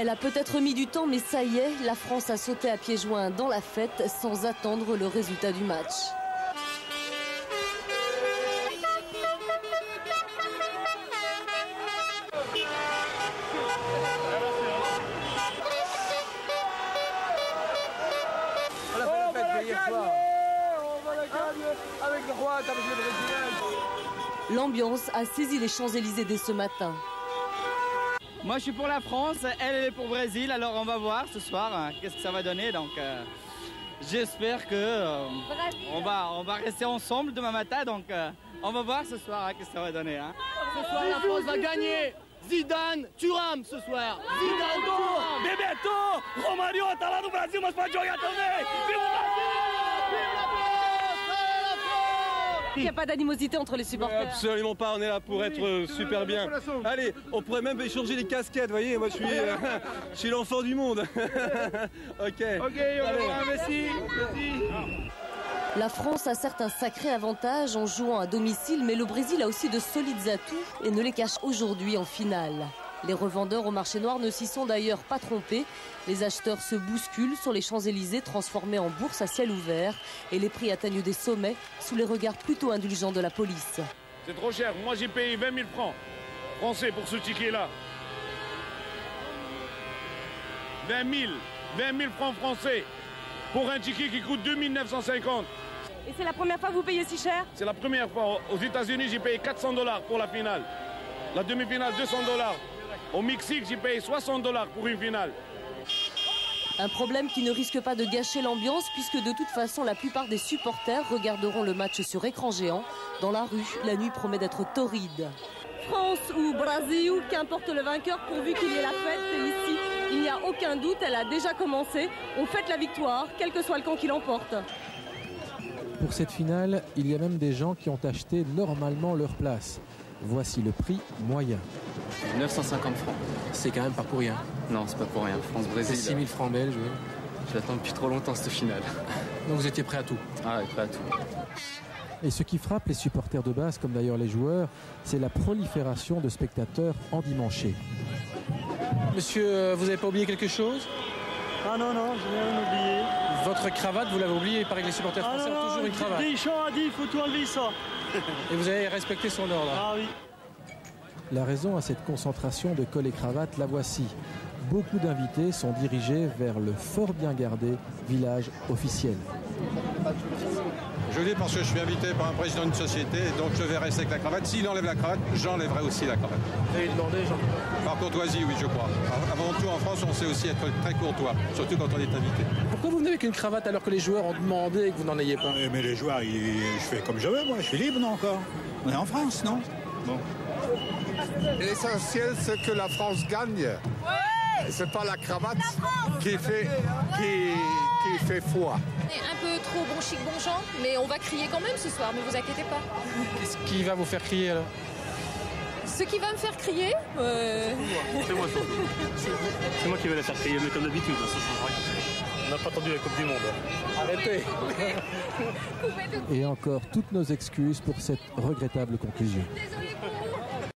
Elle a peut-être mis du temps, mais ça y est, la France a sauté à pieds joints dans la fête sans attendre le résultat du match. L'ambiance a saisi les Champs-Élysées dès ce matin. Moi je suis pour la France, elle est pour le Brésil, alors on va voir ce soir qu'est-ce que ça va donner. Donc j'espère que on va rester ensemble demain matin, donc on va voir ce soir qu'est-ce que ça va donner. Ce soir la France va gagner. Zidane, Thuram ce soir. Zidane, Thuram. Bebeto, Romario tá lá no Brasil, mas pode jogar também. Viva o Brasil! Il n'y a pas d'animosité entre les supporters. Absolument pas, on est là pour être super bien. Allez, on pourrait même échanger les casquettes, vous voyez, moi je suis l'enfant du monde. Ok, merci. La France a certes un sacré avantage en jouant à domicile, mais le Brésil a aussi de solides atouts et ne les cache aujourd'hui en finale. Les revendeurs au marché noir ne s'y sont d'ailleurs pas trompés. Les acheteurs se bousculent sur les Champs-Élysées transformés en bourse à ciel ouvert et les prix atteignent des sommets sous les regards plutôt indulgents de la police. C'est trop cher, moi j'ai payé 20 000 francs français pour ce ticket-là. 20 000 francs français pour un ticket qui coûte 2 950. Et c'est la première fois que vous payez si cher? C'est la première fois. Aux États-Unis, j'ai payé 400 $ pour la finale. La demi-finale, 200 $. Au Mexique, j'ai payé 60 $ pour une finale. Un problème qui ne risque pas de gâcher l'ambiance puisque de toute façon la plupart des supporters regarderont le match sur écran géant. Dans la rue, la nuit promet d'être torride. France ou Brésil, qu'importe le vainqueur pourvu qu'il y ait la fête, ici, il n'y a aucun doute, elle a déjà commencé. On fête la victoire, quel que soit le camp qui l'emporte. Pour cette finale, il y a même des gens qui ont acheté normalement leur place. Voici le prix moyen. 950 francs. C'est quand même pas pour rien. Non, c'est pas pour rien. France-Brésil. C'est 6000 francs belges, oui. J'attends depuis trop longtemps cette finale. Donc vous étiez prêt à tout? Ah ouais, prêt à tout. Et ce qui frappe les supporters de base, comme d'ailleurs les joueurs, c'est la prolifération de spectateurs endimanchés. Monsieur, vous n'avez pas oublié quelque chose? Ah non, je n'ai rien oublié. Votre cravate, vous l'avez oublié, il paraît que les supporters français ont toujours une cravate. Deschamps a dit, il faut tout enlever ça. Et vous avez respecté son ordre? Ah oui. La raison à cette concentration de col et cravate, la voici. Beaucoup d'invités sont dirigés vers le fort bien gardé village officiel. Je le dis parce que je suis invité par un président d'une société, donc je vais rester avec la cravate. S'il enlève la cravate, j'enlèverai aussi la cravate. Vous avez demandé, Jean? Par courtoisie, oui, je crois. Avant tout, en France, on sait aussi être très courtois, surtout quand on est invité. Pourquoi vous venez avec une cravate alors que les joueurs ont demandé et que vous n'en ayez pas? Mais les joueurs, je fais comme je veux, moi. Je suis libre, non, encore. On est en France, non? Bon. L'essentiel, c'est que la France gagne. Ouais, c'est pas la cravate qui fait foi. On est un peu trop bon chic, bon genre, mais on va crier quand même ce soir, ne vous inquiétez pas. Qu'est-ce qui va vous faire crier alors? Ce qui va me faire crier... C'est moi surtout. C'est moi qui vais la faire crier, mais comme d'habitude, ça change rien. On n'a pas attendu la Coupe du Monde. Arrêtez. Et encore toutes nos excuses pour cette regrettable conclusion. Désolé pour vous.